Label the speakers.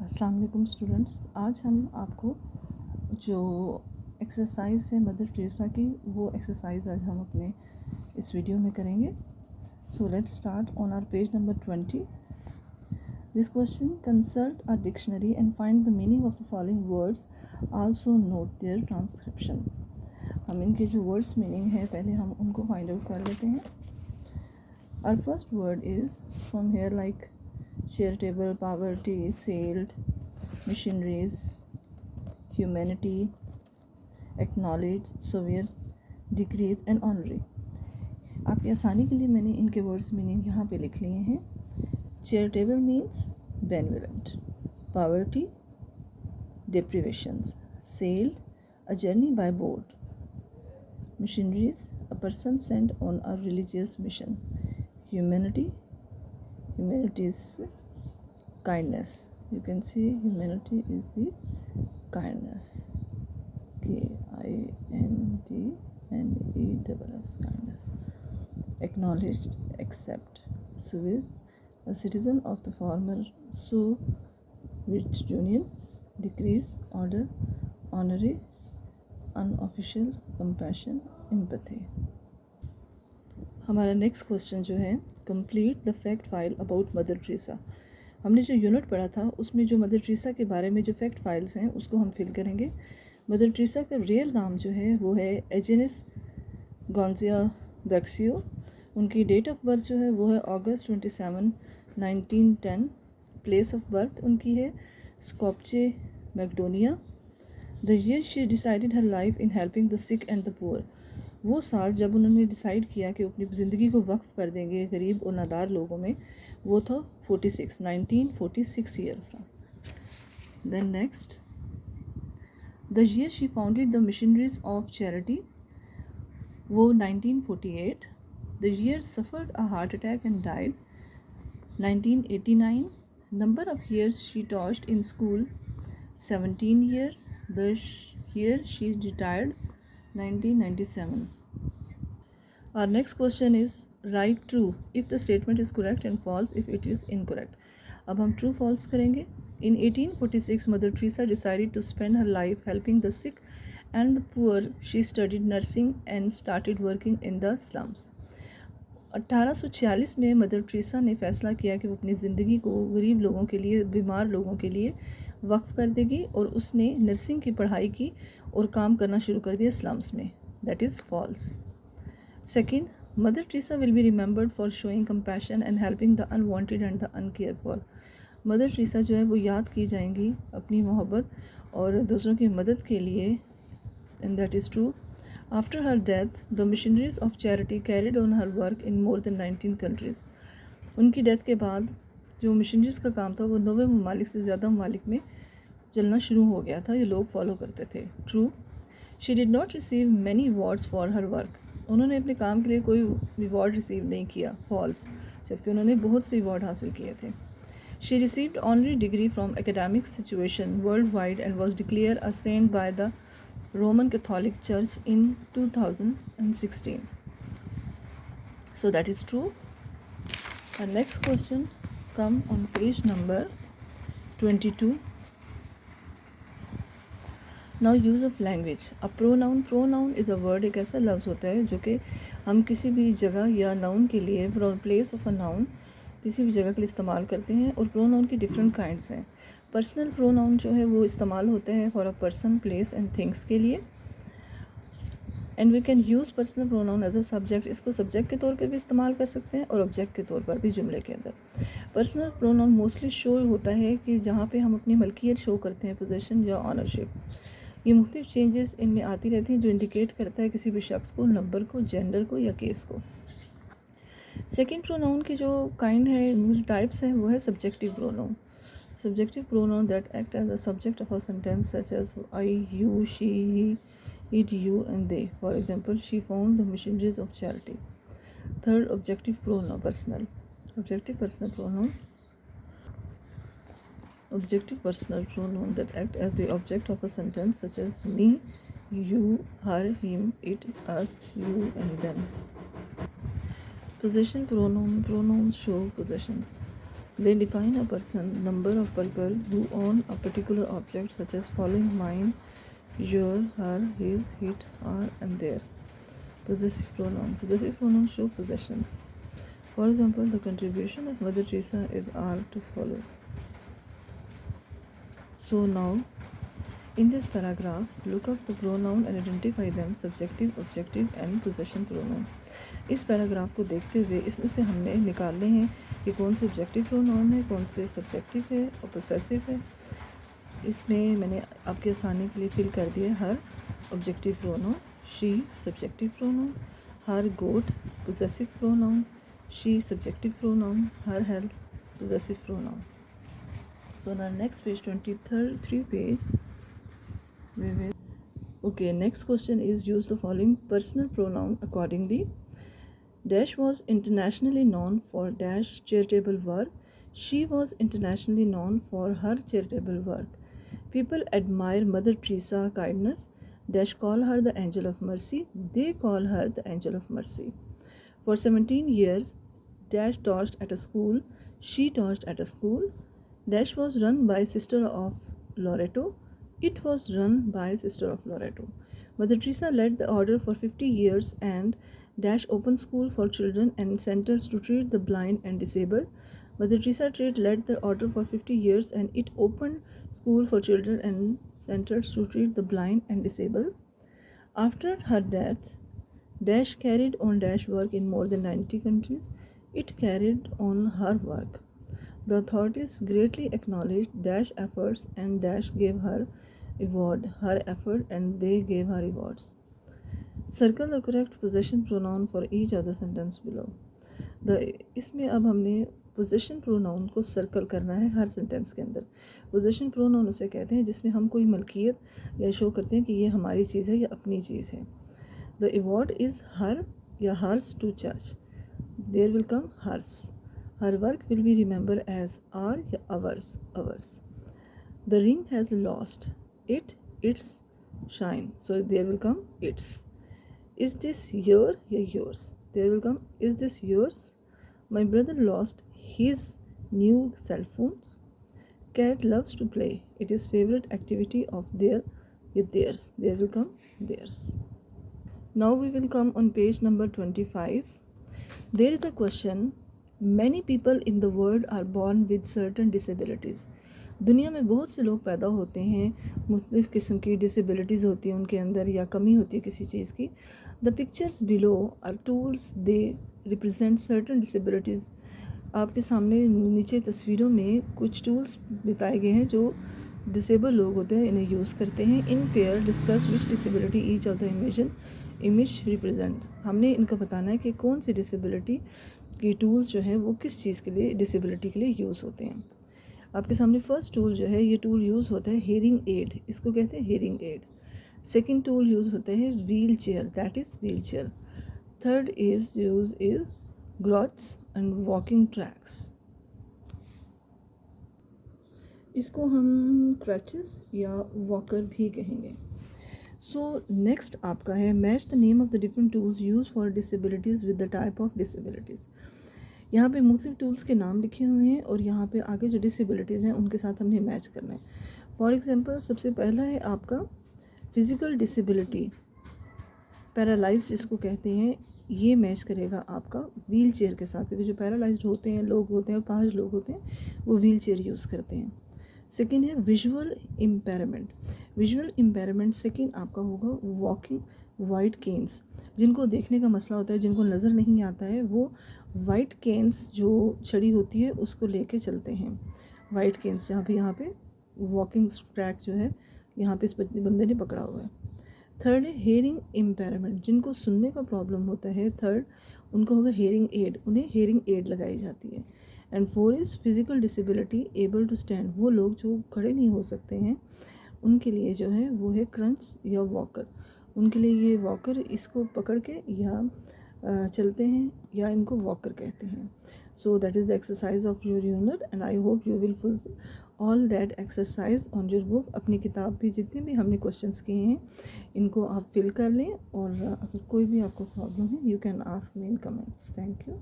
Speaker 1: अस्सलाम वालेकुम स्टूडेंट्स, आज हम आपको जो एक्सरसाइज है मदर टेरेसा की वो एक्सरसाइज आज हम अपने इस वीडियो में करेंगे। So let's start on our page number 20। This question, consult a dictionary and find the meaning of the following words, also note their transcription. हम इनके जो वर्ड्स मीनिंग है पहले हम उनको फाइंड आउट कर लेते हैं। Our first word is from here like charitable, poverty, sailed, missionaries, humanity, acknowledge, Soviet, decrease and honorary। आपकी आसानी के लिए मैंने इनके वर्ड्स मीनिंग यहाँ पे लिख लिए हैं। Charitable means benevolent, poverty deprivations, sailed a journey by boat, missionaries a person sent on a religious mission, humanity is kindness, you can see humanity is the kindness, KINDNESS, kindness, acknowledged, accept, civil, a citizen of the former Soviet Union, decrease, order, honorary, unofficial, compassion, empathy। हमारा next question जो है, complete the fact file about mother Teresa. हमने जो unit पढ़ा था उसमें जो mother Teresa के बारे में जो फैक्ट फाइल्स हैं उसको हम फिल करेंगे। मदर टेरेसा का रियल नाम जो है वो है एजेनिस गॉन्जिया ब्रैक्सियो। उनकी डेट ऑफ बर्थ जो है वो है अगस्त 27, 1910। प्लेस ऑफ बर्थ उनकी है Skopje, Macedonia. The year she decided her life in helping the sick and the poor. वो साल जब उन्होंने डिसाइड किया कि अपनी ज़िंदगी को वक्फ कर देंगे गरीब और नादार लोगों में, वो था 1946 ईयर्स था। Then next, the year she founded the missionaries of charity, वो 1948। The year suffered a heart attack and died 1989। Number of years she टॉच्ड in school 17 years. The year she retired 1997। Our next question is write true if the statement is correct and false if it is incorrect। अब हम true false करेंगे। In 1846 Mother Teresa decided to spend her life helping the sick and the poor. She studied nursing and started working in the slums। 1846 में mother Teresa ने फ़ैसला किया कि वो अपनी ज़िंदगी को गरीब लोगों के लिए, बीमार लोगों के लिए वक्फ कर देगी, और उसने नर्सिंग की पढ़ाई की और काम करना शुरू कर दिया स्लम्स में। That is false. Second, Mother Teresa will be remembered for showing compassion and helping the unwanted and the uncare for. Mother Teresa जो है वो याद की जाएंगी अपनी मोहब्बत और दूसरों की मदद के लिए, and that is true. After her death, the missionaries of charity carried on her work in more than 19 countries। उनकी डेथ के बाद जो मिशनरीज़ का काम था वो 9 ममालिक से ज़्यादा ममालिक में चलना शुरू हो गया था, ये लोग फॉलो करते थे। True. She did not receive many awards for her work. उन्होंने अपने काम के लिए कोई अवार्ड रिसीव नहीं किया। फॉल्स, जबकि उन्होंने बहुत से अवार्ड हासिल किए थे। She received honorary degree from academic situation world wide and was declare a saint by the Roman Catholic Church in 2016। So that is true। Our next question come on page number 22। Now use of language। A pronoun, pronoun is a word, एक ऐसा लफ्ज़ होता है जो कि हम किसी भी जगह या नाउन के लिए, from place of a noun, किसी भी जगह के लिए इस्तेमाल करते हैं। और प्रोनाउन की डिफरेंट काइंड्स हैं। पर्सनल प्रोनाउन जो है वो इस्तेमाल होते हैं for a person, place and things के लिए। And we can use personal pronoun as a subject. इसको सब्जेक्ट के तौर पे भी इस्तेमाल कर सकते हैं और ऑब्जेक्ट के तौर पर भी जुमले के अंदर। पर्सनल प्रोनाउन मोस्टली शो होता है कि जहाँ पे हम अपनी मलकियत शो करते हैं, पोजीशन या ऑनरशिप। ये मुख्तलिफ चेंजेस इनमें आती रहती हैं जो इंडिकेट करता है किसी भी शख्स को, नंबर को, जेंडर को या केस को। सेकेंड प्रोनाउन की जो काइंड है, जो टाइप्स हैं, वो है subjective pronoun. Subjective pronoun that act as a subject of a sentence such as I, you, she, he, it, you and they। For example, she found the missionaries of charity। Third, objective pronoun, personal। Objective personal pronoun that act as the object of a sentence such as me, you, her, him, it, us, you and them। Possession pronoun, pronouns show possessions। They define a person, number of people who own a particular object such as following mine, your, her, his, it, her and their. Possessive pronoun. Possessive pronouns show possessions. For example, the contribution of Mother Teresa is are to follow. So now, in this paragraph, look up the pronoun and identify them, subjective, objective and possession pronoun. इस paragraph को देखते हुए इसमें से हमने निकालने हैं कि कौन से ऑब्जेक्टिव प्रोनाउन है, कौन से सब्जेक्टिव है और पोसेसिव है। इसमें मैंने आपके आसानी के लिए फिल कर दिया her objective pronoun, she subjective pronoun, her goat possessive pronoun, she subjective pronoun, her health possessive pronoun. So on our next page, 23 page, we will. Okay, next question is use the following personal pronoun accordingly. Dash was internationally known for dash charitable work. She was internationally known for her charitable work. People admire Mother Teresa kindness. Dash call her the angel of mercy. They call her the angel of mercy. For 17 years, Dash taught at a school. She taught at a school. Dash was run by Sister of Loreto. It was run by Sister of Loreto. Mother Teresa led the order for 50 years and Dash opened school for children and centers to treat the blind and disabled. Mother Teresa led the order for 50 years and it opened school for children and centers to treat the blind and disabled. After her death, Dash carried on Dash work in more than 90 countries. It carried on her work. The authorities greatly acknowledged Dash efforts and Dash gave her her effort and they gave her rewards. Circle the correct possession pronoun for each other sentence below. इसमें अब हमने possession pronoun को circle करना है हर sentence के अंदर। Possession pronoun उसे कहते हैं जिसमें हम कोई मलकियत या शो करते हैं कि ये हमारी चीज़ है या अपनी चीज़ है। द अवार्ड इज़ हर या हर्स टू जज। There will come hers. Her work will be remembered as our या ours. The ring has lost its shine. So there will come its. Is this your या yours? There will come is this yours? My brother lost his new cell phones. Cat loves to play. It is favorite activity of theirs. There will come theirs. Now we will come on page number 25. There is a question. Many people in the world are born with certain disabilities. दुनिया में बहुत से लोग पैदा होते हैं, मुख्तलिफ़ किस्म की डिसेबिलिटीज़ होती हैं उनके अंदर या कमी होती है किसी चीज़ की. The pictures below are tools they represent certain disabilities. आपके सामने नीचे तस्वीरों में कुछ टूल्स बताए गए हैं जो डिसेबल लोग होते हैं इन्हें यूज़ करते हैं. In pair discuss which disability each of the image represent. हमने इनका बताना है कि कौन सी डिसेबिलिटी की टूल्स जो हैं वो किस चीज़ के लिए डिसेबिलिटी के लिए यूज़ होते हैं. आपके सामने फर्स्ट टूल जो है ये टूल यूज़ होता है हेयरिंग एड. इसको कहते हैं hearing aid. Second tool use होता है wheelchair, that is wheelchair. Third is use is gloves and walking tracks. इसको हम क्रचेस या वॉकर भी कहेंगे. सो नेक्स्ट आपका है match the name of the different tools use for disabilities with the type of disabilities. यहाँ पे मुख्तलिफ टूल्स के नाम लिखे हुए हैं और यहाँ पे आगे जो डिसेबिलिटीज़ हैं उनके साथ हमने मैच करना है. फॉर एग्जांपल सबसे पहला है आपका फिज़िकल डिसेबिलिटी, पैरालाइज्ड जिसको कहते हैं. ये मैच करेगा आपका व्हील चेयर के साथ, क्योंकि जो पैरालाइज्ड होते हैं लोग होते हैं 5 लोग होते हैं वो व्हील चेयर यूज़ करते हैं. सेकेंड है visual impairment. Visual impairment second आपका होगा वॉकिंग वाइट केन्स. जिनको देखने का मसला होता है, जिनको नज़र नहीं आता है, वो वाइट केन्स जो छड़ी होती है उसको लेके चलते हैं. वाइट केन्स जहाँ पे यहाँ पे वॉकिंग ट्रैक जो है यहाँ पे इस बंदे ने पकड़ा हुआ है. थर्ड है हेयरिंग इम्पेयरमेंट. जिनको सुनने का प्रॉब्लम होता है थर्ड उनको होगा हेयरिंग एड, उन्हें हेयरिंग एड लगाई जाती है. And four is physical disability able to stand. वो लोग जो खड़े नहीं हो सकते हैं उनके लिए जो है वो है क्रंच या वॉकर. उनके लिए ये वॉकर इसको पकड़ के या चलते हैं या इनको वॉकर कहते हैं. So that is the exercise of your unit and I hope you will fulfil all that exercise on your book. अपनी किताब भी जितने भी हमने क्वेश्चंस किए हैं इनको आप फिल कर लें और अगर कोई भी आपको प्रॉब्लम है you can ask me in comments. Thank you.